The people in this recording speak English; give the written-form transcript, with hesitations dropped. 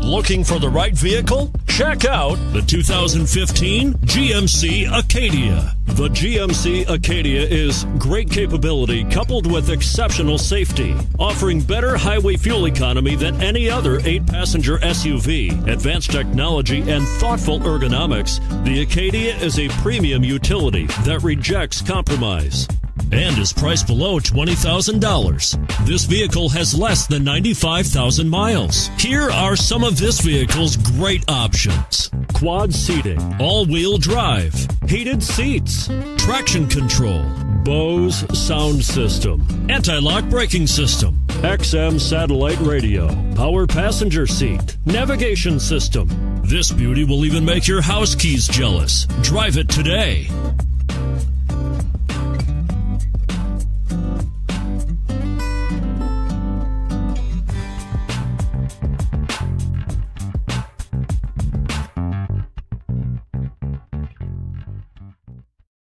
Looking for the right vehicle? Check out the 2015 GMC Acadia. The GMC Acadia is great capability coupled with exceptional safety, offering better highway fuel economy than any other 8-passenger SUV. Advanced technology and thoughtful ergonomics, the Acadia is a premium utility that rejects compromise and is priced below $20,000. This vehicle has less than 95,000 miles. Here are some of this vehicle's great options: quad seating, all-wheel drive, heated seats, traction control, Bose sound system, anti-lock braking system, XM satellite radio, power passenger seat, navigation system. This beauty will even make your house keys jealous. Drive it today.